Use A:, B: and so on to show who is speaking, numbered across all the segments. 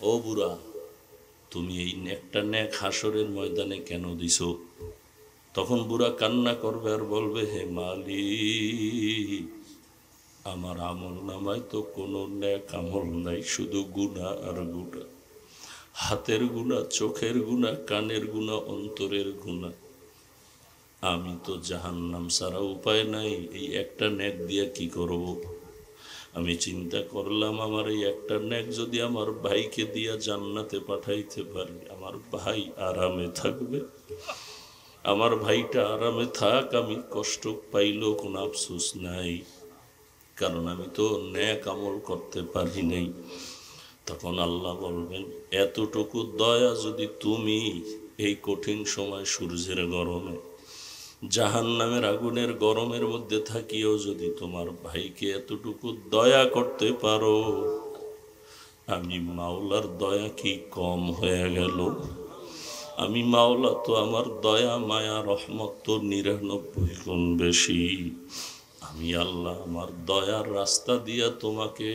A: ও বুড়া, তুমি এই একটা নেক হাসরের ময়দানে কেন দিছো? তখন বুড়া কান্না করবে আর বলবে, হে মালিক, আমার আমল নামায় তো কোনো নেক আমল নাই, শুধু গুনাহ আর গুনাহ। হাতের গুনাহ, চোখের গুনাহ, কানের গুনাহ, অন্তরের গুনাহ। আমি তো জাহান্নাম ছাড়া উপায় নাই, এই একটা নেক দিয়ে কি করব? আমি চিন্তা করলাম, আমার এই একটা নেক যদি আমার ভাইকে দিয়া জান্নাতে পাঠাইতে পারি, আমার ভাই আরামে থাকবে। আমার ভাইটা আরামে থাক, আমি কষ্ট পাইলেও কোনো আফসোস নাই, কারণ আমি তো নেক আমল করতে পারি নাই। তখন আল্লাহ বলবেন, এতটুকু দয়া যদি তুমি এই কঠিন সময় সূর্যের গরমে, জাহান্নামের আগুনের গরমের মধ্যে থাকিও যদি তোমার ভাইকে এতটুকু দয়া করতে পারো, আমি মাওলার দয়া কি কম হয়ে গেল? আমি মাওলা তো আমার দয়া মায়া রহমত তো 99 গুণ বেশি। আমি আল্লাহ আমার দয়ার রাস্তা দিয়া তোমাকে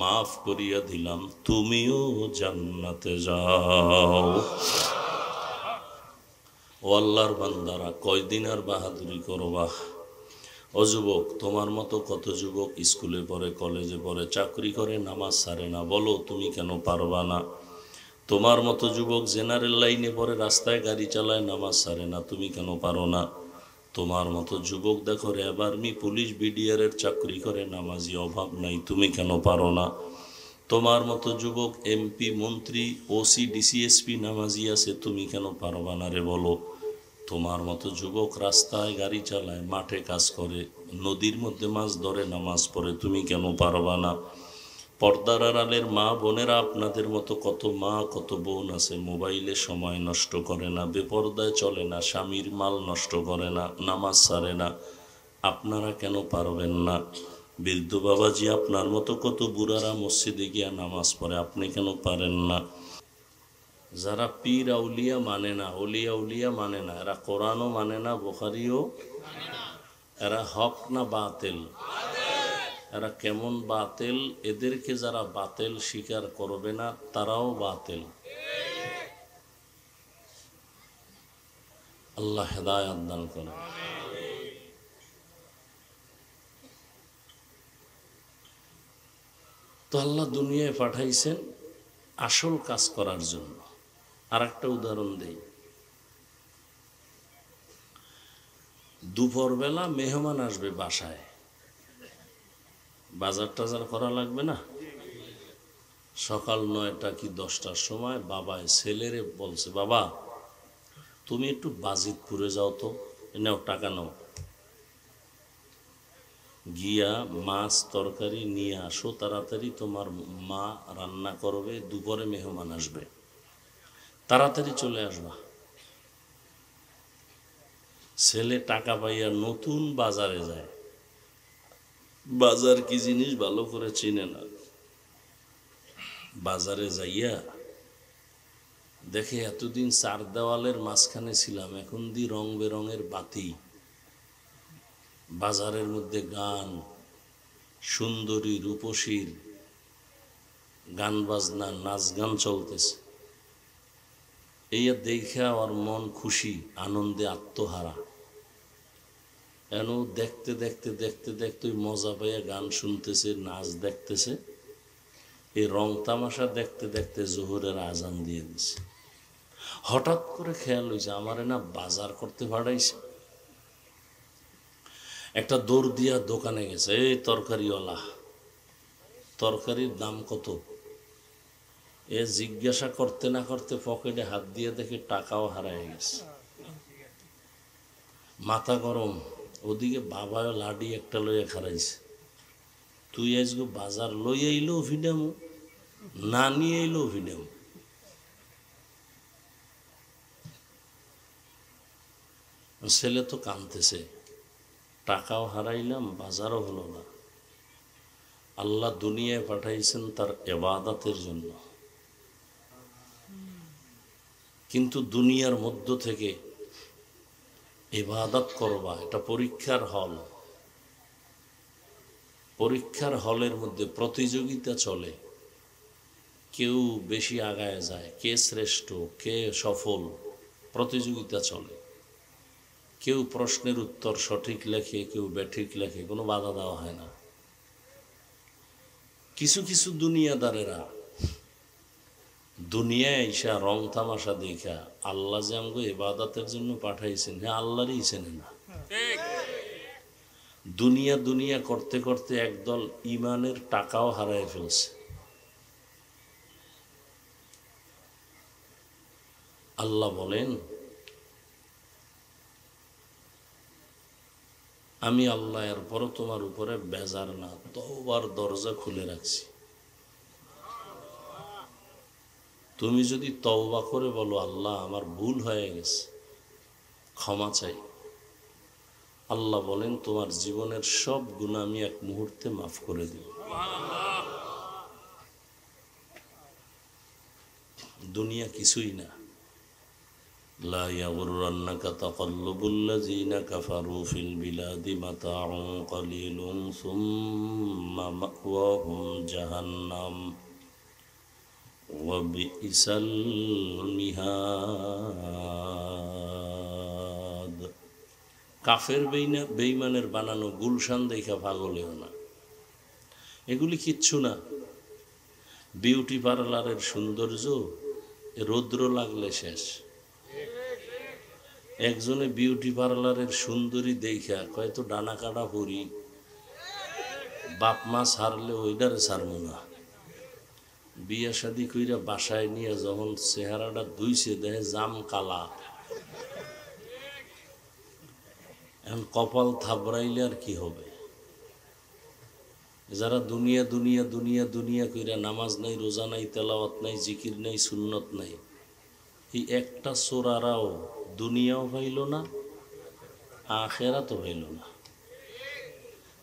A: মাফ করিয়া দিলাম, তুমিও জান্নাতে যাও। ও আল্লাহর বান্দারা, কয়দিন আর বাহাদুরি করবা? ও যুবক, তোমার মতো কত যুবক স্কুলে পড়ে, কলেজে পড়ে, চাকরি করে, নামাজ ছাড়ে না। বলো তুমি কেন পারবা না? তোমার মতো যুবক জেনারেল লাইনে পড়ে, রাস্তায় গাড়ি চালায়, নামাজ ছাড়ে না। তুমি কেন পারো না? তোমার মতো যুবক দেখো র্যাব, আর্মি, পুলিশ, বিডিআরের চাকরি করে, নামাজি অভাব নাই। তুমি কেন পারো না? তোমার মতো যুবক এমপি, মন্ত্রী, ওসি, ডিসিএসপি নামাজি আছে। তুমি কেন পারবা না রে বলো? তোমার মতো যুবক রাস্তায় গাড়ি চালায়, মাঠে কাজ করে, নদীর মধ্যে মাছ ধরে, নামাজ পড়ে। তুমি কেন পারবা না? পর্দার আড়ালের মা বোনেরা, আপনাদের মতো কত মা কত বোন আছে, মোবাইলে সময় নষ্ট করে না, বেপর্দায় চলে না, স্বামীর মাল নষ্ট করে না, নামাজ ছাড়ে না। আপনারা কেন পারবেন না? বৃদ্ধ বাবাজি, আপনার মতো কত বুড়ারা মসজিদে গিয়া নামাজ পড়ে, আপনি কেন পারেন না? যারা পীর আউলিয়া মানে না, অলিয়া উলিয়া মানে না, এরা কোরআনও মানে না, বুখারীও, এরা হক না বাতিল? এরা কেমন বাতিল? এদেরকে যারা বাতিল স্বীকার করবে না, তারাও বাতিল। আল্লাহ হেদায়েত দান করেন। তো আল্লাহ দুনিয়ায় পাঠাইছেন আসল কাজ করার জন্য। আর একটা উদাহরণ দেই, দুপুরবেলা মেহমান আসবে বাসায়, বাজার টাজার করা লাগবে না? সকাল 9টা কি 10টার সময় বাবায় ছেলেরে বলছে, বাবা তুমি একটু বাজিতপুরে যাও তো, নাও টাকা নাও, গিয়া মাছ তরকারি নিয়ে আসো তাড়াতাড়ি, তোমার মা রান্না করবে, দুপুরে মেহমান আসবে, তাড়াতাড়ি চলে আসবা। ছেলে টাকা পাইয়া নতুন বাজারে যায়, বাজার কি জিনিস ভালো করে চিনে না। বাজারে যাইয়া দেখে এতদিন চার দেওয়ালের মাঝখানে ছিলাম, এখন দি রং বেরঙের বাতি, বাজারের মধ্যে গান, সুন্দরী রূপসীর গান বাজনা, নাচ গান চলতেছে। এই দেখে আমার মন খুশি, আনন্দে আত্মহারা। এন দেখতে দেখতে দেখতে দেখতে ওই মজা পাইয়া গান শুনতেছে, নাচ দেখতেছে। এই রং তামাশা দেখতে দেখতে জোহরের আজান দিয়ে দিছে। হঠাৎ করে খেয়াল হয়েছে, আমারে না বাজার করতে পাঠাইছে। একটা দৌড় দিয়া দোকানে গেছে, এই তরকারিওয়ালা, তরকারির দাম কত? এ জিজ্ঞাসা করতে না করতে পকেটে হাত দিয়ে দেখে টাকাও হারায় গেছে। মাথা গরম, ওদিকে বাবাও লাডি একটা লইয়া খারাইছে। তুই আজকে বাজার লই আইলেও ভিডামু, না নিয়ে এলেও ভিডামু। ছেলে তো কাঁদতেছে, টাকাও হারাইলাম, বাজারও হলো না। আল্লাহ দুনিয়ায় পাঠাইছেন তার ইবাদতের জন্য, কিন্তু দুনিয়ার মধ্য থেকে ইবাদত করবা, এটা পরীক্ষার হল। পরীক্ষার হলের মধ্যে প্রতিযোগিতা চলে, কেউ বেশি আগায় যায়, কে শ্রেষ্ঠ, কে সফল, প্রতিযোগিতা চলে। কেউ প্রশ্নের উত্তর সঠিক লেখে, কেউ ব্যাঠিক লেখে, কোনো বাধা দেওয়া হয় না। কিছু কিছু দুনিয়াদারেরা দুনিয়ায় আইসা রং তামাশা দেখা আল্লাহ যে আমাকে ইবাদতের জন্য পাঠাইছেন, হ্যাঁ আল্লাহরই চেনে না। দুনিয়া দুনিয়া করতে করতে একদল ইমানের টাকাও হারায় ফেলছে। আল্লাহ বলেন, আমি আল্লাহ এরপরও তোমার উপরে বেজার না, তওবার দরজা খুলে রাখছি। তুমি যদি তওবা করে বলো আল্লাহ আমার ভুল হয়ে গেছে, ক্ষমা চাই, আল্লাহ বলেন তোমার জীবনের সব গুনাহ আমি এক মুহূর্তে মাফ করে দেব। দুনিয়া কিছুই না। লা ইয়াগুররান্নাকা তাকাল্লুবুল্লাযীনা কাফারু ফিল বিলাদি মাতাউন কালিলুন সুম্মা মাওয়াহুম জাহান্নাম ওয়া বিইসাল মিহাদ। কাফের বেঈমানের বানানো গুলশান দেখা পাগল হও না, এগুলি কিচ্ছু না। বিউটি পার্লারের সৌন্দর্য রৌদ্র লাগলে শেষ। একজনে বিউটি পার্লারের সুন্দরী দেখা কয় তো ডানা কাটা পরি, বাপ মা ছাড়লে ওইটারে ছাড়বো না। বিয়া শাদি কইরা বাসায় নিয়ে যখন চেহারাটা ধুইছে দেখে জাম কালা। এখন কপাল থাবড়াইলে আর কি হবে? যারা দুনিয়া দুনিয়া দুনিয়া দুনিয়া কইরা নামাজ নাই, রোজা নাই, তেলাওয়াত নাই, জিকির নাই, সুন্নত নাই, এই একটা চোরারাও দুনিয়াও পাইল না, আখেরাতও পাইল না।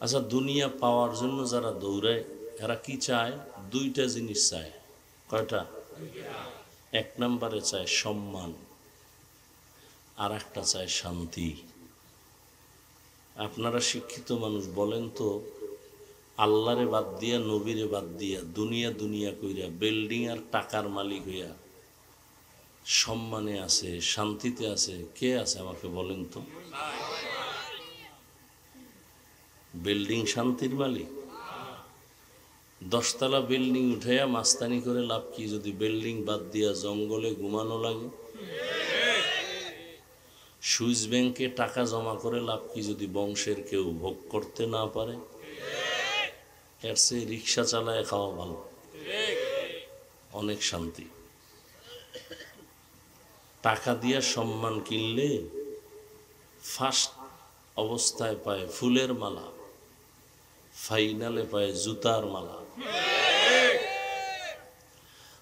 A: আচ্ছা, দুনিয়া পাওয়ার জন্য যারা দৌড়ায় এরা কি চায়? দুইটা জিনিস চায়। কয়টা? এক নম্বরে চায় সম্মান, আর একটা চায় শান্তি। আপনারা শিক্ষিত মানুষ, বলেন তো আল্লাহরে বাদ দিয়া, নবীরে বাদ দিয়া, দুনিয়া দুনিয়া কইরা বিল্ডিং আর টাকার মালিক হইয়া সম্মানে আছে, শান্তিতে আছে, কে আছে আমাকে বলেন তো? বিল্ডিং শান্তির মালিক? 10 তলা বিল্ডিং উঠাইয়া মাস্তানি করে লাভ কি যদি বিল্ডিং বাদ দিয়া জঙ্গলে ঘুমানো লাগে? সুইস ব্যাংকে টাকা জমা করে লাভ কি যদি বংশের কেউ ভোগ করতে না পারে? এর চেয়ে রিক্সা চালায় খাওয়া ভালো, অনেক শান্তি। টাকা দিয়া সম্মান কিনলে ফার্স্ট অবস্থায় পায় ফুলের মালা, ফাইনালে পায় জুতার মালা।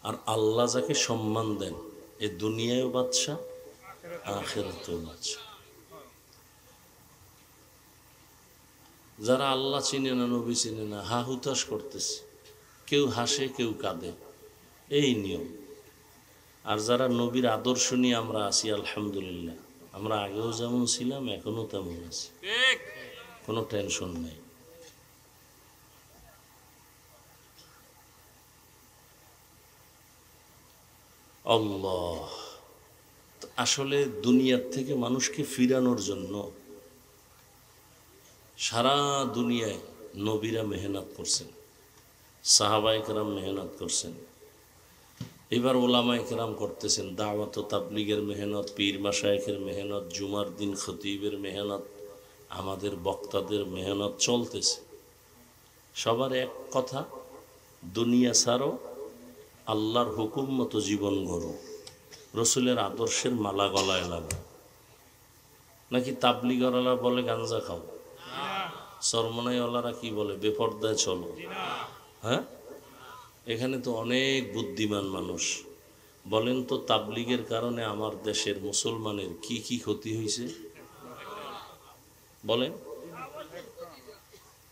A: আর আল্লাহ যাকে সম্মান দেন, এ দুনিয়ায় বাদশা, আখিরাতেও বাদশা। যারা আল্লাহ চিনে না, নবী চিনে না, হা হুতাশ করতেছে, কেউ হাসে কেউ কাঁদে, এই নিয়ম। আর যারা নবীর আদর্শ নিয়ে আমরা আছি, আলহামদুলিল্লাহ, আমরা আগেও যেমন ছিলাম এখনো তেমন আছি, কোনো টেনশন নেই। আল্লাহ আসলে দুনিয়ার থেকে মানুষকে ফিরানোর জন্য সারা দুনিয়ায় নবীরা মেহনত করছেন, সাহাবায়ে কেরাম মেহনত করছেন, এবার ওলামায়ে কেরাম করতেছেন, দাওয়াত ও তাবলীগের মেহনত, পীর মাশায়েখের মেহনত, জুমার দিন খতিবের মেহনত, আমাদের বক্তাদের মেহনত চলতেছে। সবার এক কথা, দুনিয়া ছাড়ো, আল্লাহর হুকুম মতো জীবন গড়ো, রসুলের আদর্শের মালা গলায় লাগো। নাকি তাবলীগওয়ালারা বলে গাঞ্জা খাও, চরমনাইওয়ালারা কি বলে বেপরদায় চলো। হ্যাঁ, এখানে তো অনেক বুদ্ধিমান মানুষ। বলেন তো তাবলীগের কারণে আমার দেশের মুসলমানের কি কি ক্ষতি হয়েছে? বলেন।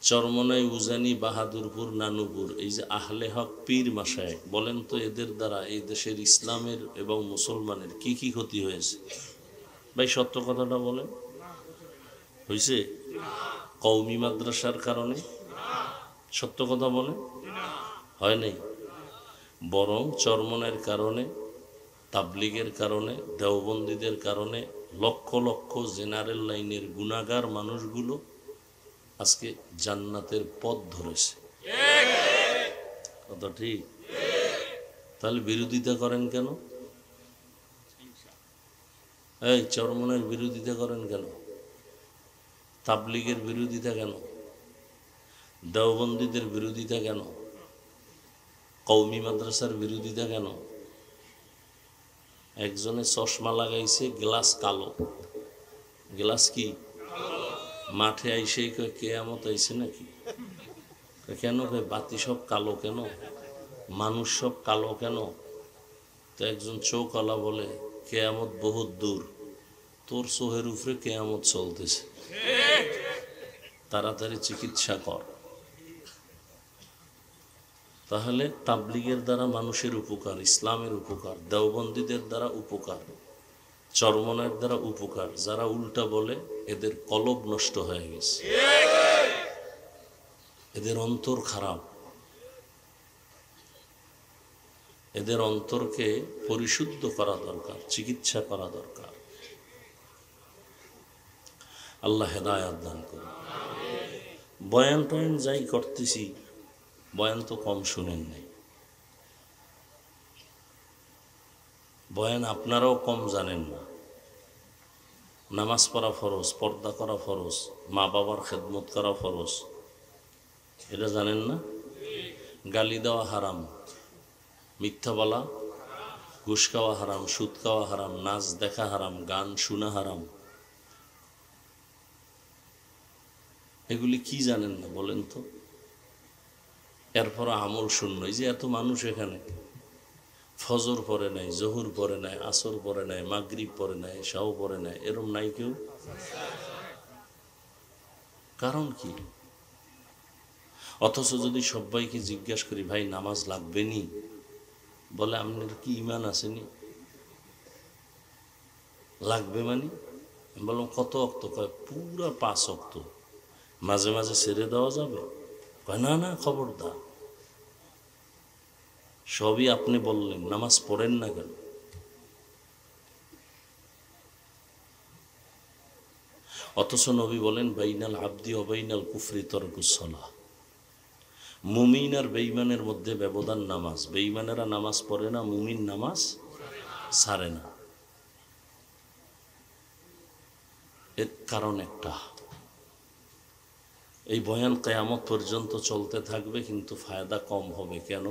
A: চরমনাই, উজানি, বাহাদুরপুর, নানুপুর, এই যে আহলে হক পীর মাশায়েখ, বলেন তো এদের দ্বারা এই দেশের ইসলামের এবং মুসলমানের কি কি ক্ষতি হয়েছে? ভাই সত্য কথাটা বলেন। হয়েছে? কওমি মাদ্রাসার কারণে? সত্য কথা বলেন, হয় নাই? বরং চরমনের কারণে, তাবলিগের কারণে, দেওবন্দীদের কারণে লক্ষ লক্ষ জেনারেল লাইনের গুনাহগার মানুষগুলো আজকে জান্নাতের পথ ধরেছে। কথা ঠিক? তাহলে বিরোধিতা করেন কেন? এই চরমনের বিরোধিতা করেন কেন? তাবলিগের বিরোধিতা কেন? দেওবন্দীদের বিরোধিতা কেন? কওমি মাদ্রাসার বিরোধিতা কেন? একজনে চশমা লাগাইছে, গ্লাস কালো। গ্লাস কি? মাঠে আইসেই কয় কেয়ামত আইছে নাকি? কেন কয় বাতি সব কালো কেন, মানুষ সব কালো কেন? তো একজন চৌকালা বলে কেয়ামত বহুত দূর, তোর চোহের উপরে কেয়ামত চলতেছে, তাড়াতাড়ি চিকিৎসা কর। তাহলে তাবলিগের দ্বারা মানুষের উপকার, ইসলামের উপকার, দেওবন্দীদের দ্বারা উপকার, চরমনের দ্বারা উপকার। যারা উল্টা বলে এদের কলব নষ্ট হয়ে গেছে, এদের অন্তর খারাপ। এদের অন্তরকে পরিশুদ্ধ করা দরকার, চিকিৎসা করা দরকার। আল্লাহ হেদায়াত দান করুন। বয়ান টয়ান যাই করতেছি, বয়ান তো কম শুনেন নাই, বয়ান আপনারাও কম জানেন না। নামাজ পড়া ফরজ, পর্দা করা ফরজ, মা বাবার খেদমত করা ফরজ, এটা জানেন না? গালি দেওয়া হারাম, মিথ্যা বলা, ঘুষ খাওয়া হারাম, সুদ খাওয়া হারাম, নাচ দেখা হারাম, গান শোনা হারাম। এগুলি কি জানেন না বলেন তো? এরপর আমল শূন্য। এই যে এত মানুষ এখানে ফজর পড়ে নাই, জহুর পড়ে নাই, আসর পড়ে নাই, মাগরিব পড়ে নাই, এশাও পড়ে নাই, এরম নাই কেউ? কারণ কি? অথচ যদি সবাইকে জিজ্ঞাসা করি ভাই নামাজ লাগবে নি, বলে আপনার কি ইমান আসেনি? লাগবে মানে? বললাম কত অক্ত? কয় পুরা 5 অক্ত। মাঝে মাঝে ছেড়ে দেওয়া যাবে? কয় না না, খবরদার। সবই আপনি বললেন, নামাজ পড়েন না কেন? অথচ নবী বলেন বাইনাল আবদি ও বাইনাল কুফরি তরকুস সালাহ। মুমিন আর বেঈমানের মধ্যে ব্যবধান নামাজ। বেঈমানেরা নামাজ পড়ে না, মুমিন নামাজ ছাড়ে না। এর কারণ একটা, এই বয়ান কিয়ামত পর্যন্ত চলতে থাকবে, কিন্তু ফায়দা কম হবে। কেন?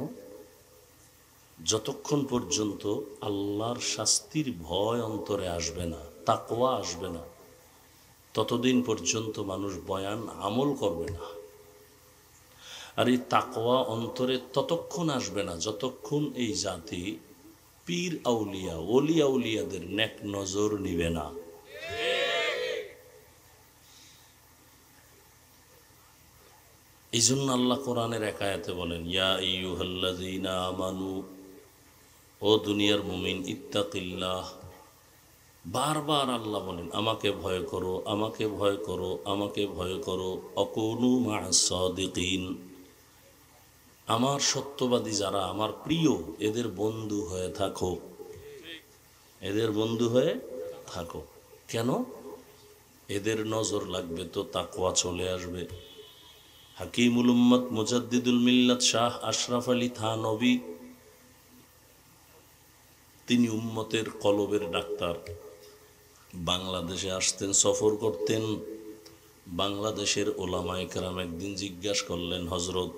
A: যতক্ষণ পর্যন্ত আল্লাহর শাস্তির ভয় অন্তরে আসবে না, তাকওয়া আসবে না, ততদিন পর্যন্ত মানুষ বয়ান আমল করবে না। আর এই তাকওয়া অন্তরে ততক্ষণ আসবে না যতক্ষণ এই জাতি পীর আউলিয়া, ওলি আউলিয়াদের নেক নজর নিবে না। এই জন্য আল্লাহ কোরআনের এক আয়াতে বলেন ইয়া আইয়ুহাল্লাযীনা আমানু, ও দুনিয়ার মুমিন, ইত্তাকিল্লাহ। বারবার আল্লাহ বলেন আমাকে ভয় করো, আমাকে ভয় করো, আমাকে ভয় করো। অকুনু মা'আস সাদিকিন, আমার সত্যবাদী যারা, আমার প্রিয়, এদের বন্ধু হয়ে থাকো, এদের বন্ধু হয়ে থাকো। কেন? এদের নজর লাগবে তো তাকওয়া চলে আসবে। হাকিমুল উম্মত মুজাদ্দিদুল মিল্লাত শাহ আশরাফ আলী থানভী, তিনি উম্মতের কলবের ডাক্তার। বাংলাদেশে আসতেন, সফর করতেন। বাংলাদেশের ওলামায়ে কেরাম একদিন জিজ্ঞাসা করলেন, হজরত,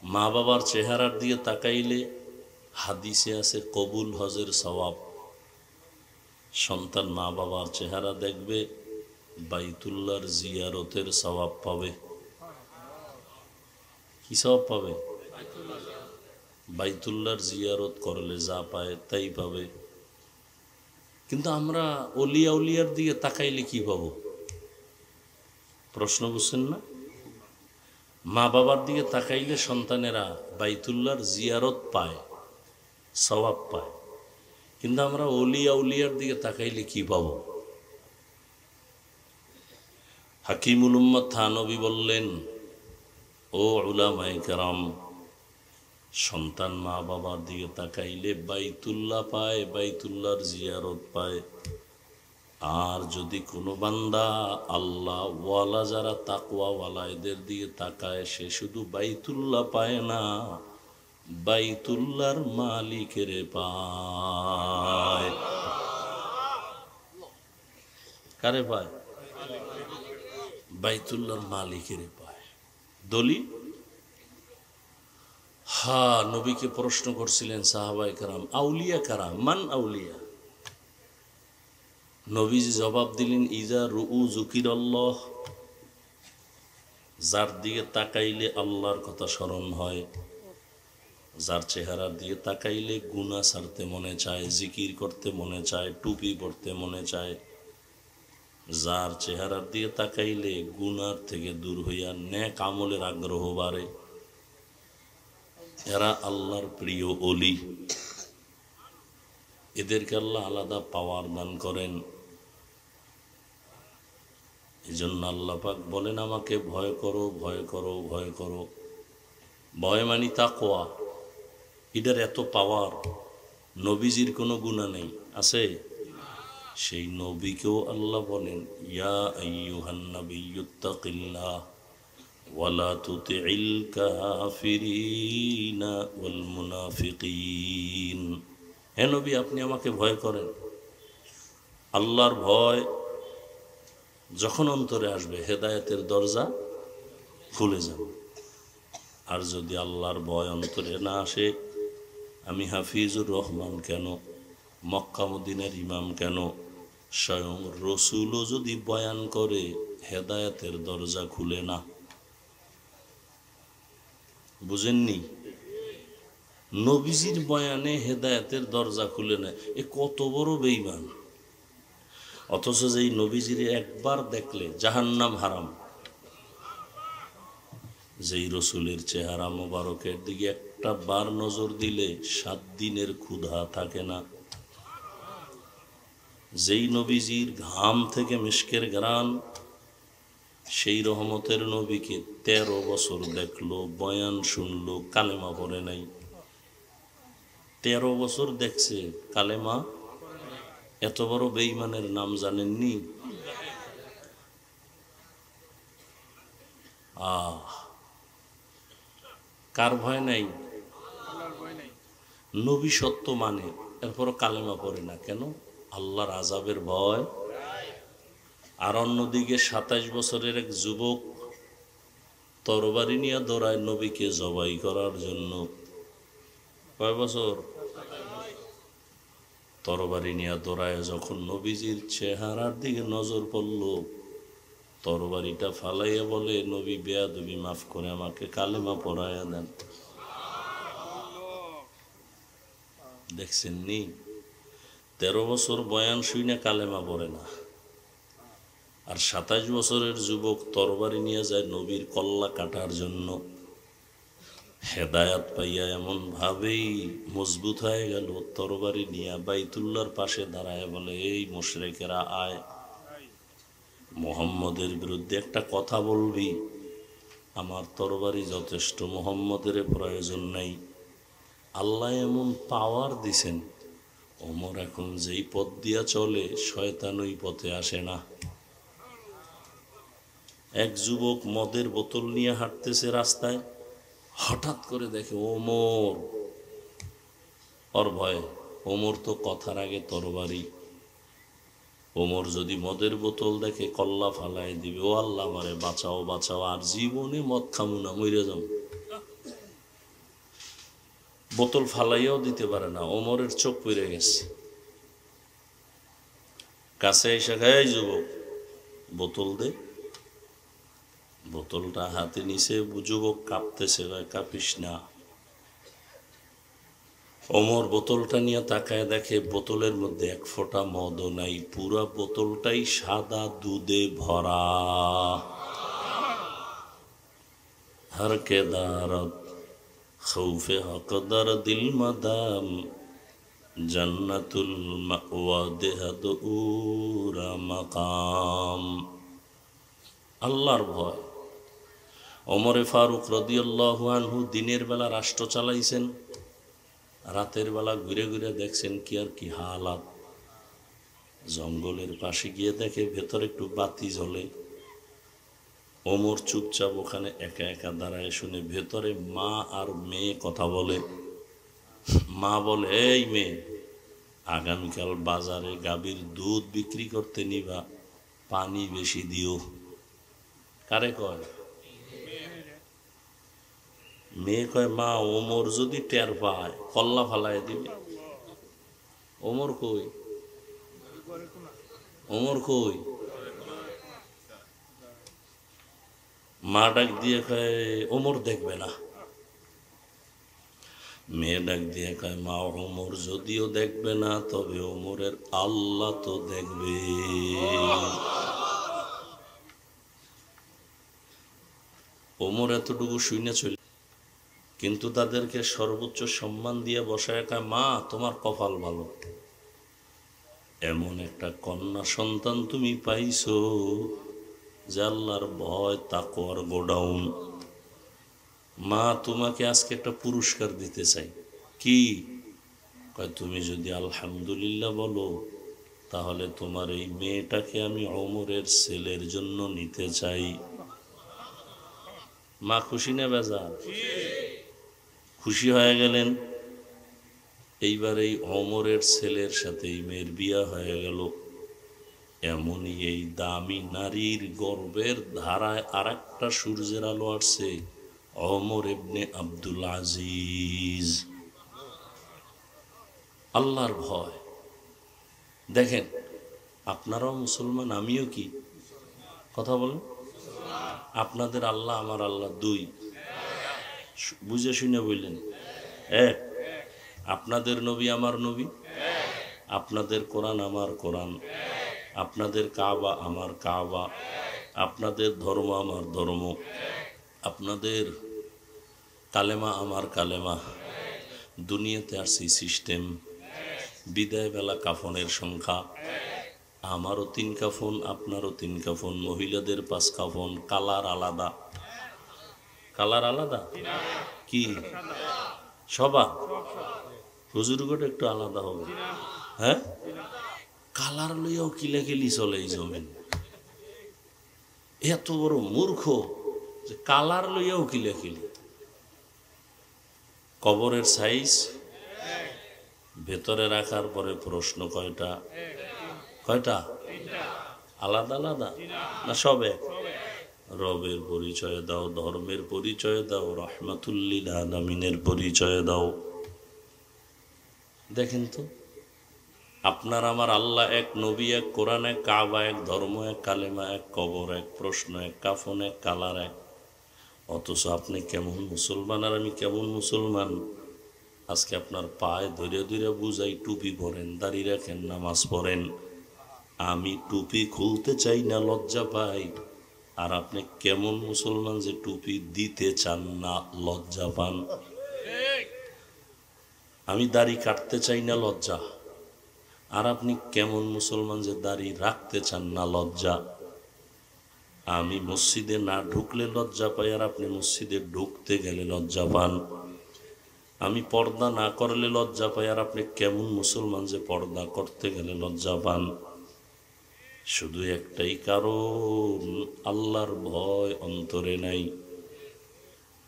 A: মা বাবার চেহারার দিয়ে তাকাইলে হাদিসে আছে কবুল হজের সওয়াব। সন্তান মা বাবার চেহারা দেখবে, বাইতুল্লাহর জিয়ারতের সওয়াব পাবে। কি সওয়াব পাবে? বাইতুল্লাহর জিয়ারত করলে যা পায় তাই পাবে। কিন্তু আমরা ওলিয়া উলিয়ার দিকে তাকাইলে কি পাবো? প্রশ্ন বুঝছেন না? মা বাবার দিকে তাকাইলে সন্তানেরা বাইতুল্লাহর জিয়ারত পায়, সওয়াব পায়। কিন্তু আমরা ওলিয়া উলিয়ার দিকে তাকাইলে কি পাবো? হাকিমুল উম্মত থানভী বললেন, ও উলামায়ে কেরাম, সন্তান মা বাবার দিকে তাকাইলে বাইতুল্লাহ পায়, বাইতুল্লাহর জিয়ারত পায়। আর যদি কোনো বান্দা আল্লাহ ওয়ালা যারা তাকওয়াওয়ালা এদের দিকে তাকায়, সে শুধু বাইতুল্লাহ পায় না, বাইতুল্লাহর মালিকের পায়। কারে পায়? বাইতুল্লাহর মালিকের পায়। দলিল, নবীকে প্রশ্ন করছিলেন সাহাবায়ে কেরাম, আউলিয়া কারা, মান আউলিয়া? নবীজি জবাব দিলেন, ইজা রুউ যুকিরাল্লাহ, যার দিকে তাকাইলে আল্লাহর কথা স্মরণ হয়, যার চেহারার দিকে তাকাইলে গুনাহ ছাড়তে মনে চায়, জিকির করতে মনে চায়, টুপি পড়তে মনে চায়, যার চেহারার দিকে তাকাইলে গুনার থেকে দূর হইয়া নেক আমলের আগ্রহ বাড়ে, এরা আল্লাহর প্রিয় ওলি। এদেরকে আল্লাহ আলাদা পাওয়ার দান করেন। এই জন্য আল্লাহ পাক বলেন, আমাকে ভয় করো, ভয় করো, ভয় করো। ভয় মানি তাকওয়া। এটার এত পাওয়ার। নবীজির কোনো গুনাহ নেই, আছে? সেই নবীকেও আল্লাহ বলেন, ইয়া আইয়ুহান নাবিয়্যুত্তাকিল্লাহ ওয়ালা তুতিইল কাফিরিনা ওয়াল মুনাফিকিন। হে নবী, আপনি আমাকে ভয় করেন। আল্লাহর ভয় যখন অন্তরে আসবে, হেদায়েতের দরজা খুলে যাবে। আর যদি আল্লাহর ভয় অন্তরে না আসে, আমি হাফিজুর রহমান কেন, মক্কা মদিনার ইমাম কেন, স্বয়ং রসুলও যদি বয়ান করে, হেদায়েতের দরজা খুলে না। বুঝেননি? নবীজির বয়ানে হেদায়েতের দরজা খুলে না, এ কত বড় বেঈমান। অথচ যেই নবীজির একবার দেখলে জাহান্নাম হারাম, যেই রসুলের চেহারা মোবারকের দিকে একটা বার নজর দিলে 7 দিনের ক্ষুধা থাকে না, যেই নবীজির ঘাম থেকে মিশকের ঘ্রাণ, সেই রহমতের নবীকে 13 বছর দেখলো, বয়ান শুনলো, কালেমা পড়ে নাই। 13 বছর দেখছে, কালেমা। এত বড় বেঈমানের নাম জানেননি? কার ভয় নাই? নবী সত্য মানে, এরপরও কালেমা পড়ে না কেন? আল্লাহর আযাবের ভয়। আর অন্যদিকে 27 বছরের এক যুবক তরবারি নিয়ে দৌড়ায় নবীকে জবাই করার জন্য। কয় বছর? তরবারি নিয়ে দৌড়ায় যখন নবীজির চেহারার দিকে নজর পড়ল, তরবারিটা ফালাইয়া বলে, নবী বেয়াদবি, মাফ করে আমাকে কালেমা পড়াইয়া দেন। দেখছেন নি? 13 বছর বয়ান শুনে কালেমা পড়ে না। আর 27 বছরের যুবক তরবারি নিয়ে যায় নবীর কল্লা কাটার জন্য। হেদায়াত পাইয়া এমন ভাবেই মজবুত হয়ে গেল, তরবারি নিয়ে বাইতুল্লাহর পাশে দাঁড়ায় বলে, এই মুশরিকেরা আয়, মুহাম্মদের বিরুদ্ধে একটা কথা বলবি? আমার তরবারি যথেষ্ট, মুহাম্মদের প্রয়োজন নাই। আল্লাহ এমন পাওয়ার দিছেন, ওমর এখন যেই পথ দিয়া চলে, শয়তান ওই পথে আসে না। এক যুবক মদের বোতল নিয়ে হাঁটতেছে রাস্তায়, হঠাৎ করে দেখে ওমর, ওর ভয়। ওমর তো কথার আগে তরবারি। ওমর যদি মদের বোতল দেখে কল্লা ফালাই দিবে, ও আল্লাহ আমারে বাঁচাও, বাঁচাও, আর জীবনে মদ খামু না, মইরে যাম। বোতল ফালাইয়াও দিতে পারে না, ওমরের চোখ পড়ে গেছে। কাছে এসে খায়, যুবক বোতল দে। বোতলটা হাতে নিছে, যুবক কাঁপতেছে, কাঁপিস না। ওমর বোতলটা নিয়ে তাকায় দেখে বোতলের মধ্যে এক ফোঁটা মদও নাই, পুরা বোতলটাই সাদা দুধে ভরা। হর কে দারত খৌফে হকদার দিল মাদাম, জান্নাতুল মাওয়া দেহাদ উরা মাকাম। আল্লাহর ভয়। ওমরে ফারুক রাদিয়াল্লাহু আনহু দিনের বেলা রাষ্ট্র চালাইছেন, রাতের বেলা ঘুরে ঘুরে দেখছেন কি আর কি হালাত। জঙ্গলের পাশে গিয়ে দেখে ভেতরে একটু বাতি জ্বলে। ওমর চুপচাপ ওখানে একা একা দাঁড়ায় শুনে ভেতরে মা আর মেয়ে কথা বলে। মা বলে, এই মেয়ে, আগামীকাল বাজারে গাভীর দুধ বিক্রি করতে নিবা, পানি বেশি দিও। কারে কয়? মেয়ে কয়, মা ওমর যদি টের পায় কল্লা ফালায় দিবে। ওমর কই? ওমর কই? মা ডাক দিয়ে কয়, ওমর দেখবে না। মেয়ে ডাক দিয়ে কয়, মা ওমর যদিও দেখবে না, তবে ওমরের আল্লাহ তো দেখবে। ওমর এতটুকু শুনে চলে, কিন্তু তাদেরকে সর্বোচ্চ সম্মান দিয়ে বসায় কয়, মা তোমার কপাল ভালো, এমন একটা কন্যা সন্তান তুমি পাইছো যে আল্লাহর ভয় তাকওয়ার গোডাউন। মা তোমাকে আজকে একটা পুরস্কার দিতে চাই। কি? কয়, তুমি যদি আলহামদুলিল্লাহ বলো, তাহলে তোমার এই মেয়েটাকে আমি ওমরের ছেলের জন্য নিতে চাই। মা খুশি না বেজার? খুশি হয়ে গেলেন। এইবার এই ওমরের ছেলের সাথে এই মেয়ের বিয়া হয়ে গেল। এমনই এই দামি নারীর গর্বের ধারায় আর একটা সূর্যের আলো আসছে, ওমর ইবনে আব্দুল আজিজ। আল্লাহর ভয়। দেখেন, আপনারাও মুসলমান, আমিও কি? কথা বলেন। আপনাদের আল্লাহ আমার আল্লাহ দুই? বুঝে শুনে বললেন এক। আপনাদের নবী আমার নবী, আপনাদের কোরআন আমার কোরআন, আপনাদের কাবা আমার কাবা, আপনাদের ধর্ম আমার ধর্ম, আপনাদের কালেমা আমার কালেমা। দুনিয়াতে আসছি সিস্টেম। বিদায় বেলা কাফনের সংখ্যা, আমারও 3 কাফন, আপনারও 3 কাফন, মহিলাদের 5 কাফন। কালার আলাদা। কালার আলাদা কি? সবা হুজুরগড় একটু আলাদা হবে। হ্যাঁ, কালার লইয়াও কিলাকিলি চলে এই জমিন। এত বড় মূর্খ যে কালার লইয়াও কিলাকিলি। কবরের সাইজ ভেতরে রাখার পরে প্রশ্ন কয়টা? কয়টা? আলাদা আলাদা না সব এক? রবের পরিচয় দাও, ধর্মের পরিচয় দাও, রাহমাতুল্লিল আলামিনের পরিচয় দাও। দেখেন তো, আপনার আমার আল্লাহ এক, নবী এক, কোরআন এক, কাবা এক, ধর্ম এক, কালেমা এক, কবর এক, প্রশ্ন এক, কাফন এক, কালার এক। অথচ আপনি কেমন মুসলমান আর আমি কেমন মুসলমান। আজকে আপনার পায়ে ধরে ধরে বুঝাই, টুপি পরেন, দাড়ি রাখেন, নামাজ পড়েন। আমি টুপি খুলতে চাই না, লজ্জা পাই। আর আপনি কেমন মুসলমান যে টুপি দিতে চান না, লজ্জা পান। আমি দাড়ি কাটতে চাই না, লজ্জা। আর আপনি কেমন মুসলমান যে দাড়ি রাখতে চান না, লজ্জা। আমি মসজিদে না ঢুকলে লজ্জা পাই, আর আপনি মসজিদে ঢুকতে গেলে লজ্জা পান। আমি পর্দা না করলে লজ্জা পাই, আর আপনি কেমন মুসলমান যে পর্দা করতে গেলে লজ্জা পান। শুধু একটাই কারণ, আল্লাহর ভয় অন্তরে নাই।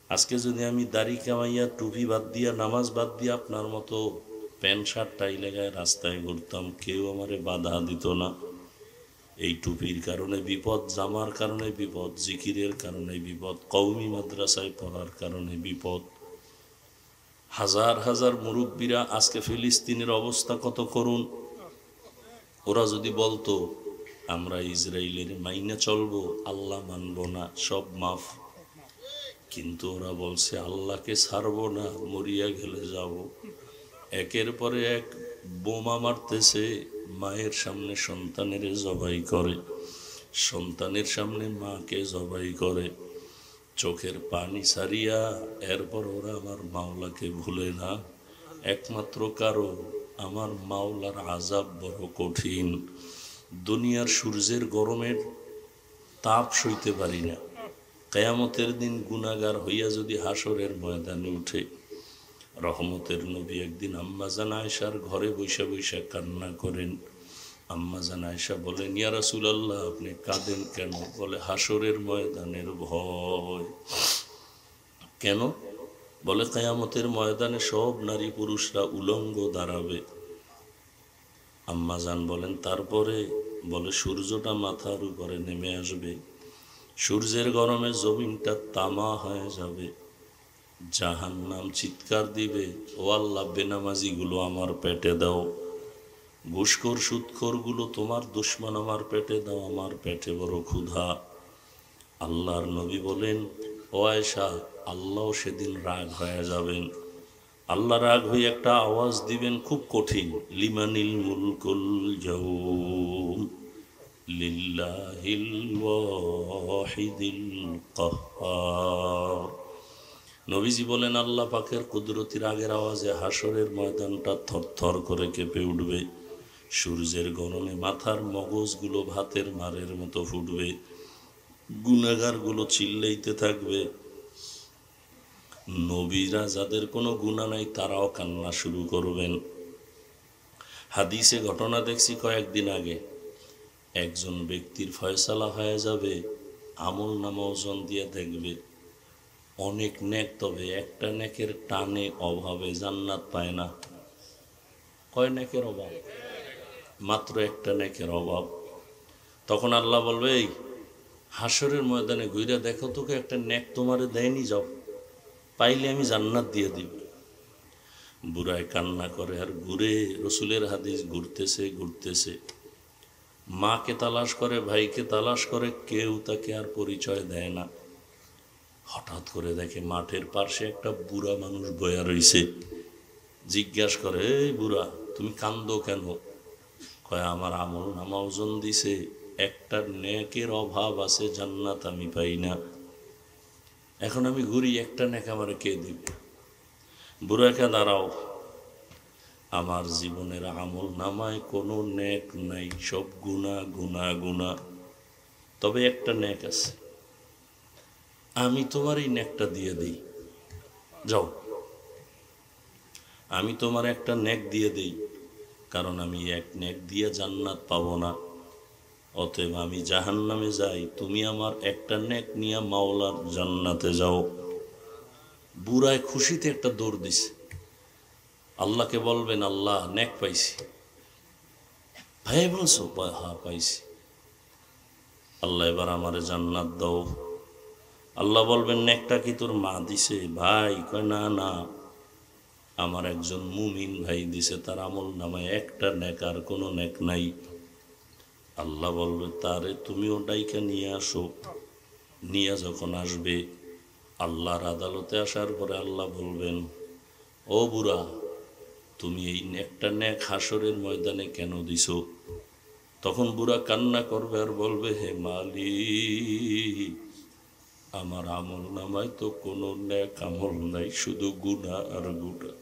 A: আজকে যদি আমি দাড়ি কামাইয়া, টুপি বাদ দিয়া, নামাজ বাদ দিয়া আপনার মতো প্যান্ট শার্ট টাই লাগায় রাস্তায় ঘুরতাম, কেউ আমারে বাধা দিত না। এই টুপির কারণে বিপদ, জামার কারণে বিপদ, জিকিরের কারণে বিপদ, কওমি মাদ্রাসায় পড়ার কারণে বিপদ। হাজার হাজার মুরব্বীরা, আজকে ফিলিস্তিনের অবস্থা কত করুণ। ওরা যদি বলতো আমরা ইসরায়েলের মাইনে চলবো, আল্লাহ মানব না, সব মাফ। কিন্তু ওরা বলছে আল্লাহকে ছাড়বো না, মরিয়া গেলে যাব। একের পরে এক বোমা মারতেছে, মায়ের সামনে সন্তানের জবাই করে, সন্তানের সামনে মাকে জবাই করে, চোখের পানি ছাড়িয়া। এরপর ওরা আমার মাওলাকে ভুলে না। একমাত্র কারণ, আমার মাওলার আযাব বড় কঠিন। দুনিয়ার সূর্যের গরমের তাপ সইতে পারি না, কিয়ামতের দিন গুনাহগার হইয়া যদি হাসরের ময়দানে উঠে, রহমতের নবী একদিন আম্মা জান আয়েশার ঘরে বৈশা বৈশা কান্না করেন। আম্মা জান আয়েশা বলেন, ইয়া রাসূলুল্লাহ, আপনি কাঁদেন কেন? বলে, হাসরের ময়দানের ভয়। কেন? বলে, কিয়ামতের ময়দানে সব নারী পুরুষরা উলঙ্গ দাঁড়াবে। আম্মা জান বলেন, তারপরে? বলে, সূর্যটা মাথার উপরে নেমে আসবে, সূর্যের গরমে জমিনটা তামা হয়ে যাবে, জাহান্নাম চিৎকার দিবে, ও আল্লাহ, বেনামাজিগুলো আমার পেটে দাও, ঘুষখোর সুদখোরগুলো তোমার দুশমন আমার পেটে দাও, আমার পেটে বড় ক্ষুধা। আল্লাহর নবী বলেন, ও আয়েশা, আল্লাহ সেদিন রাগ হয়ে যাবেন। আল্লাহ রাগ হয়ে একটা আওয়াজ দিবেন, খুব কঠিন, লিমানিল মুলকুল ইয়াউম লিল্লাহিল ওয়াহিদিল কাহ্হার। নবীজি বলেন, আল্লাহ পাকের কুদরতি রাগের আওয়াজে হাসরের ময়দানটা থরথর করে কেঁপে উঠবে, সূর্যের গরমে মাথার মগজগুলো ভাতের মারের মতো ফুটবে, গুনাহগারগুলো চিল্লাইতে থাকবে, নবীরা যাদের কোনো গুনাহ নাই তারাও কান্না শুরু করবেন। হাদিসে ঘটনা দেখছি কয়েকদিন আগে, একজন ব্যক্তির ফয়সালা হয়ে যাবে, আমল নামা ওজন দিয়ে দেখবে অনেক নেক, তবে একটা নেকের টানে অভাবে জান্নাত পায় না। কয় নেকের অভাব? মাত্র একটা নেকের অভাব। তখন আল্লাহ বলবে, এই হাসরের ময়দানে ঘুরে দেখো তোকে একটা নেক তোমারে দেয়নি, যাও, পাইলে আমি জান্নাত দিয়ে দিব। বুড়ায় কান্না করে আর ঘুরে, রসুলের হাদিস, ঘুরতেছে, মাকে তালাশ করে, ভাইকে তালাশ করে, কেউ তাকে আর পরিচয় দেয় না। হঠাৎ করে দেখে মাঠের পাশে একটা বুড়া মানুষ বয়া রইছে। জিজ্ঞাসা করে, এই বুড়া, তুমি কান্দো কেন? কয়, আমার আমল নামা ওজন দিছে, একটা নেকের অভাব আছে, জান্নাত আমি পাই না, এখন আমি ঘুরি, একটা নেক আমার কে দিবে? বুড়াকে, দাঁড়াও, আমার জীবনের আমল নামায় কোনো নেক নাই, সব গুনাহ গুনাহ গুনাহ, তবে একটা নেক আছে, আমি তোমার এই নেকটা দিয়ে দিই, যাও, আমি তোমার একটা নেক দিয়ে দিই, কারণ আমি এক নেক দিয়ে জান্নাত পাবো না, অতএব আমি জাহান্নামে যাই, তুমি আমার একটা নেক নিয়ে মাওলার জান্নাতে যাও। বুড়ায় খুশিতে একটা দৌড় দিছে, আল্লাহকে বলবেন, আল্লাহ, নেক পাইছি। ভাই বলছো? হ্যাঁ পাইছি। আল্লাহ, এবার আমারে জান্নাত দাও। আল্লাহ বলবেন, নেকটা কি তোর মা দিছে? ভাই কয়, না না, আমার একজন মুমিন ভাই দিছে, তার আমল নামায় একটা নেক, আর কোনো নেক নাই। আল্লাহ বলবে, তারে তুমিও ডাইকা নিয়ে আসো। নিয়ে যখন আসবে, আল্লাহর আদালতে আসার পরে আল্লাহ বলবেন, ও বুড়া, তুমি এই একটা নেক হাসরের ময়দানে কেন দিছো? তখন বুড়া কান্না করবে আর বলবে, হে মালিক, আমার আমল নামায় তো কোনো নেক আমল নাই, শুধু গুনাহ আর গুনাহ,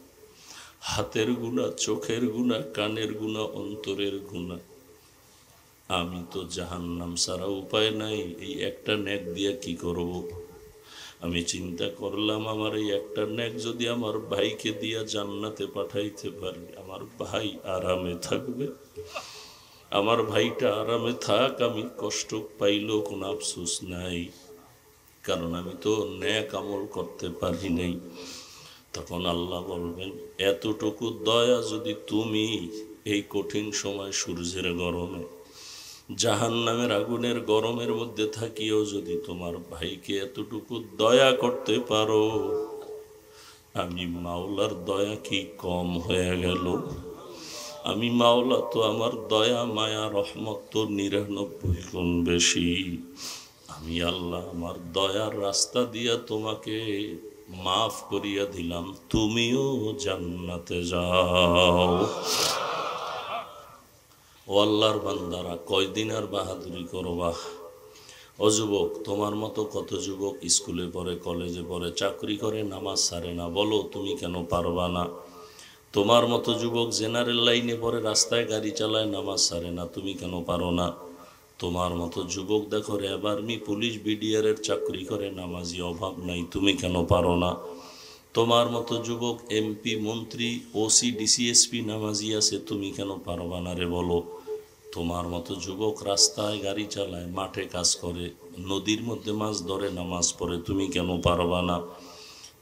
A: হাতের গুনাহ, চোখের গুনাহ, কানের গুনাহ, অন্তরের গুনাহ। আমি তো জাহান্নাম ছাড়া উপায় নাই, এই একটা নেক দিয়ে কি করব? আমি চিন্তা করলাম, আমার এই একটা নেক যদি আমার ভাইকে দিয়া জান্নাতে পাঠাইতে পারি, আমার ভাই আরামে থাকবে, আমার ভাইটা আরামে থাক, আমি কষ্ট পাইলেও কোনো আফসোস নাই, কারণ আমি তো নেক আমল করতে পারি নাই। তখন আল্লাহ বলবেন, এতটুকু দয়া যদি তুমি এই কঠিন সময় সূর্যের গরমে, জাহান্নামের আগুনের গরমের মধ্যে থাকিও যদি তোমার ভাইকে এতটুকু দয়া করতে পারো, আমি মাওলার দয়া কি কম হয়ে গেল? আমি মাওলা তো আমার দয়া মায়া রহমত তো 99 গুণ বেশি। আমি আল্লাহ আমার দয়ার রাস্তা দিয়া তোমাকে মাফ করিয়া দিলাম, তুমিও জান্নাতে যাও। ও আল্লাহর বান্দারা, কয়দিন আর বাহাদুরি করবা? ও যুবক, তোমার মতো কত যুবক স্কুলে পড়ে, কলেজে পড়ে, চাকরি করে, নামাজ ছাড়ে না, বলো তুমি কেন পারবা না? তোমার মতো যুবক জেনারেল লাইনে পড়ে, রাস্তায় গাড়ি চালায়, নামাজ ছাড়ে না, তুমি কেন পারো না? তোমার মতো যুবক দেখো র্যাব আর্মি পুলিশ বিডিআরের চাকরি করে, নামাজি অভাব নাই, তুমি কেন পারো না? তোমার মতো যুবক এমপি মন্ত্রী ওসি ডিসিএসপি নামাজি আছে, তুমি কেন পারবা না রে বলো? তোমার মতো যুবক রাস্তায় গাড়ি চালায়, মাঠে কাজ করে, নদীর মধ্যে মাছ ধরে, নামাজ পড়ে, তুমি কেন পারবা না?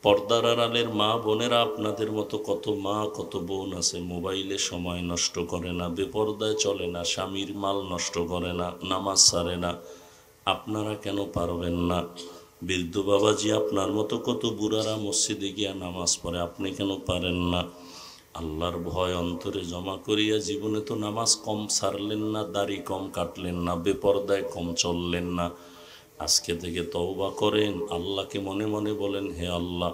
A: পর্দার আড়ালের মা বোনেরা, আপনাদের মতো কত মা কত বোন আছে, মোবাইলে সময় নষ্ট করে না, বেপর্দায় চলে না, স্বামীর মাল নষ্ট করে না, নামাজ ছাড়ে না, আপনারা কেন পারবেন না? বৃদ্ধ বাবাজি, আপনার মতো কত বুড়ারা মসজিদে গিয়া নামাজ পড়ে, আপনি কেন পারেন না? আল্লাহর ভয় অন্তরে জমা করিয়া জীবনে তো নামাজ কম ছাড়লেন না, দাড়ি কম কাটলেন না, বেপর্দায় কম চললেন না। আজকে থেকে তওবা করেন, আল্লাহকে মনে মনে বলেন, হে আল্লাহ,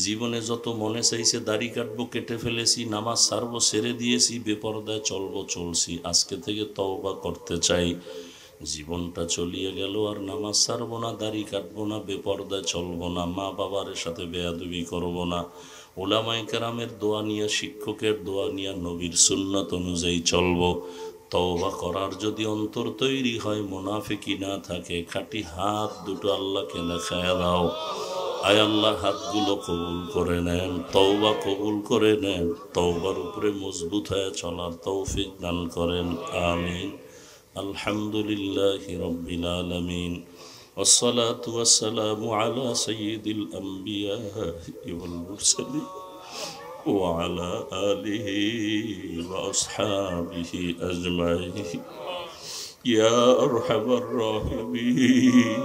A: জীবনে যত মনে চাইছে দাড়ি কাটবো কেটে ফেলেছি, নামাজ ছাড়বো ছেড়ে দিয়েছি, বেপর্দায় চলবো চলছি, আজকে থেকে তওবা করতে চাই। জীবনটা চলিয়ে গেল, আর নামাজ ছাড়বো না, দাড়ি কাটবো না, বেপর্দায় চলবো না, মা বাবার সাথে বেয়াদবি করবো না, ওলামায়ে কেরামের দোয়া নিয়ে, শিক্ষকের দোয়া নিয়ে, নবীর সুন্নাত অনুযায়ী চলবো। তওবা করার যদি অন্তর তৈরি হয়, মুনাফিকি না থাকে, খাঁটি হাত দুটো আল্লাহকে দেখায় দাও। আয় আল্লাহ, হাতগুলো কবুল করে নেন, তওবা কবুল করে নেন, তওবার উপরে মজবুত হয়ে চলার তৌফিক দান করেন, আমিন। আলহামদুলিল্লাহি রাব্বিল আলামিন, والصلاة والسلام على سيد الأنبياء والمرسلين وعلى آله وأصحابه أجمعين يا أرحم الراحمين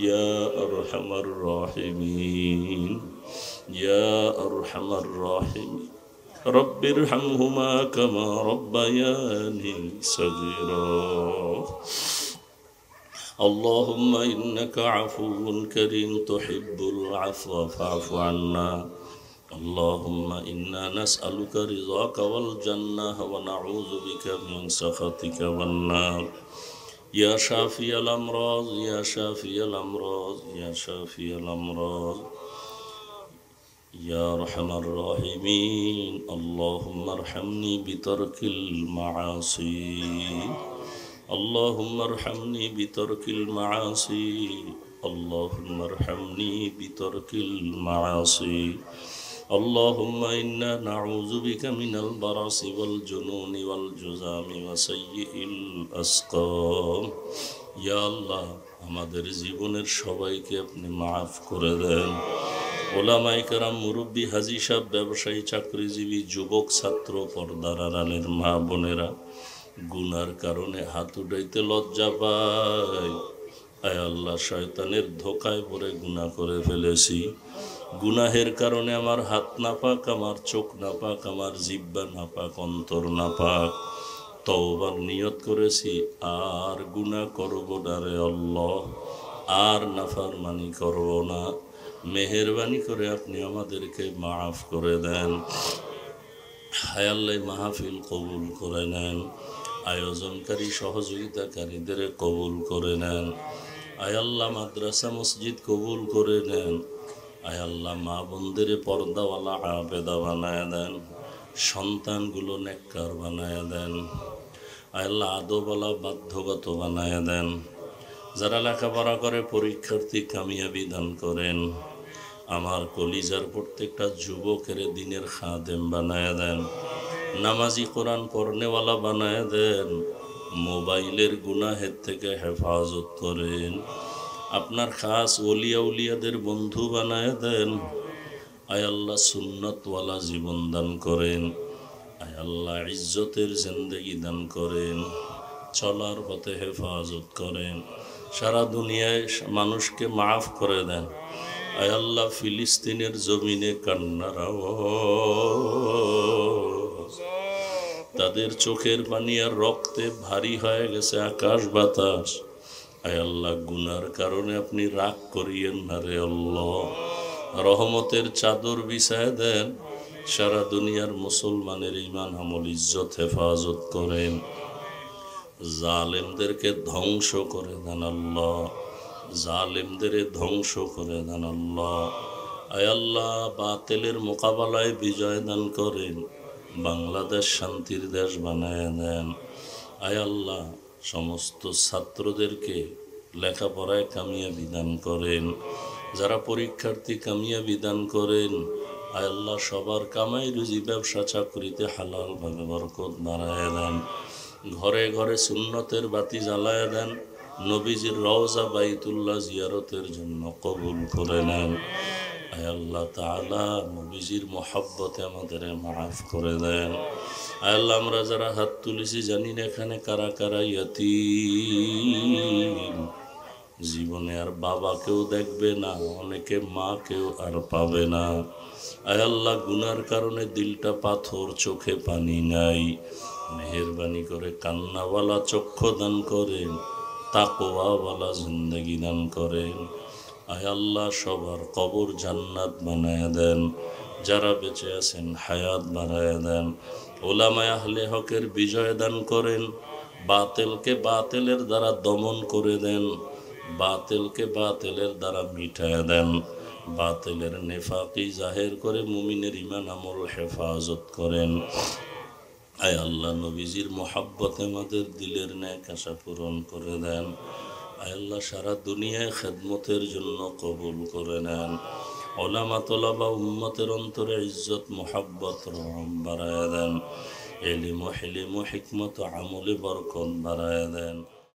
A: يا أرحم الراحمين يا أرحم الراحمين رب ارحمهما كما ربياني صغيرا اللهم إنك عفو كريم تحب العفو فاعف عنا اللهم إنا نسألك رضاك والجنة ونعوذ بك من سخطك والنار يا شافي الأمراض يا شافي الأمراض يا شافي الأمراض يا أرحم الراحمين اللهم ارحمني بترك المعاصي اللهم ارحمني بترك المعاصي اللهم ارحمني بترك المعاصي اللهم إنا نعوذ بك من البرص والجنون والجذام وسيء الأسقام يا الله আমাদের জীবনের সবাইকে আপনি মাফ করে দেন। ওলামায়ে কেরাম, মুরব্বী, হাজী সাহেব, ব্যবসায়ী, চাকরিজীবী, যুবক, ছাত্র, পর্দার আড়ালের মা বোনেরা, গুনার কারণে হাত উঠাইতে লজ্জা পায়। আয় আল্লাহ, শয়তানের ধোকায় পড়ে গুনাহ করে ফেলেছি। গুনাহের কারণে আমার হাত নাপাক, আমার চোখ নাপাক, আমার জিহ্বা নাপাক, অন্তর নাপাক। তওবার নিয়ত করেছি, আর গুনাহ করব না রে আল্লাহ, আর নাফরমানি করব না। মেহেরবানি করে আপনি আমাদেরকে মাফ করে দেন। হায় আল্লাহ, মাহফিল কবুল করে নেন, আয়োজনকারী সহযোগিতাকারীদের কবুল করে নেন। আয় আল্লাহ, মাদ্রাসা মসজিদ কবুল করে নেন। আয় আল্লাহ, মা বোনদের পর্দাওয়ালা আবেদা বানায় দেন, সন্তানগুলো নেককার বানায় দেন। আয় আল্লাহ, আদবওয়ালা বাধ্যগত বানায় দেন। যারা লেখাপড়া করে পরীক্ষার্থী কামিয়াবি দান করেন। আমার কলিজার প্রত্যেকটা যুবকের দিনের খাদেম বানায় দেন, নামাজি, কোরআন পড়নেওয়ালা বানায় দেন। মোবাইলের গুনাহের থেকে হেফাজত করেন। আপনার খাস ওলিয়া উলিয়াদের বন্ধু বানায় দেন। আয় আল্লাহ, সুন্নতওয়ালা জীবন দান করেন। আয় আল্লাহ, ইজ্জতের জিন্দেগি দান করেন। চলার পথে হেফাজত করেন। সারা দুনিয়ায় মানুষকে মাফ করে দেন। আয় আল্লাহ, ফিলিস্তিনের জমিনে কান্নার আওয়াজ, তাদের চোখের পানি আর রক্তে ভারী হয়ে গেছে আকাশ বাতাস। আয় আল্লাহ, গুনার কারণে আপনি রাগ করিয়েন না রে আল্লাহ, রহমতের চাদর বিছায় দেন। সারা দুনিয়ার মুসলমানের ঈমান, আমল, ইজ্জত হেফাজত করেন। জালেমদেরকে ধ্বংস করে দেন আল্লাহ, জালেমদের ধ্বংস করে দেন আল্লাহ। আয় আল্লাহ, বাতিলের মোকাবেলায় বিজয় দান করেন। বাংলাদেশ শান্তির দেশ বানায় দেন। আয় আল্লাহ সমস্ত ছাত্রদেরকে লেখাপড়ায় কামিয়াবি দান করেন, যারা পরীক্ষার্থী কামিয়াবি দান করেন। আয় আল্লাহ সবার কামাই রুজি ব্যবসা চাকরিতে হালালভাবে বরকত বাড়ায় দেন, ঘরে ঘরে সুন্নতের বাতি জ্বালায় দেন, নবীজির রওজা বাইতুল্লাহ জিয়ারতের জন্য কবুল করে নেন। আয় আল্লাহ তাআলা নবীজির মহব্বতে আমাদের মাফ করে দেন। আয় আল্লাহ আমরা যারা হাত তুলেছি জানি না এখানে কারা কারা ইয়াতীম, জীবনে আর বাবাকেও দেখবে না, অনেকে মাকেও আর পাবে না। আয় আল্লাহ গুনার কারণে দিলটা পাথর, চোখে পানি নাই, মেহেরবানি করে কান্নাওয়ালা চক্ষু দান করেন, তাকওয়াওয়ালা জিন্দেগি দান করেন। আয় আল্লাহ সবার কবর জান্নাত বানায় দেন, যারা বেঁচে আছেন হায়াত বাড়ায় দেন, ওলামায়ে আহলে হকের বিজয় দান করেন, বাতিলকে বাতিলের দ্বারা দমন করে দেন, বাতিলকে বাতিলের দ্বারা মিটায় দেন, বাতিলের নেফাকি জাহের করে মুমিনের ঈমান আমল হেফাজত করেন। আয় আল্লাহ নবীজির মোহাব্বতে আমাদের দিলের ন্যাক আশা পূরণ করে দেন। আয় আল্লাহ সারা দুনিয়ায় খেদমতের জন্য কবুল করে নেন। ওলামা তোলাবা উম্মতের অন্তরে ইজ্জত মোহাব্বত রহম বাড়ায় দেন, এলিম হিলিম হিকমত আমলে বরকত বাড়ায় দেন।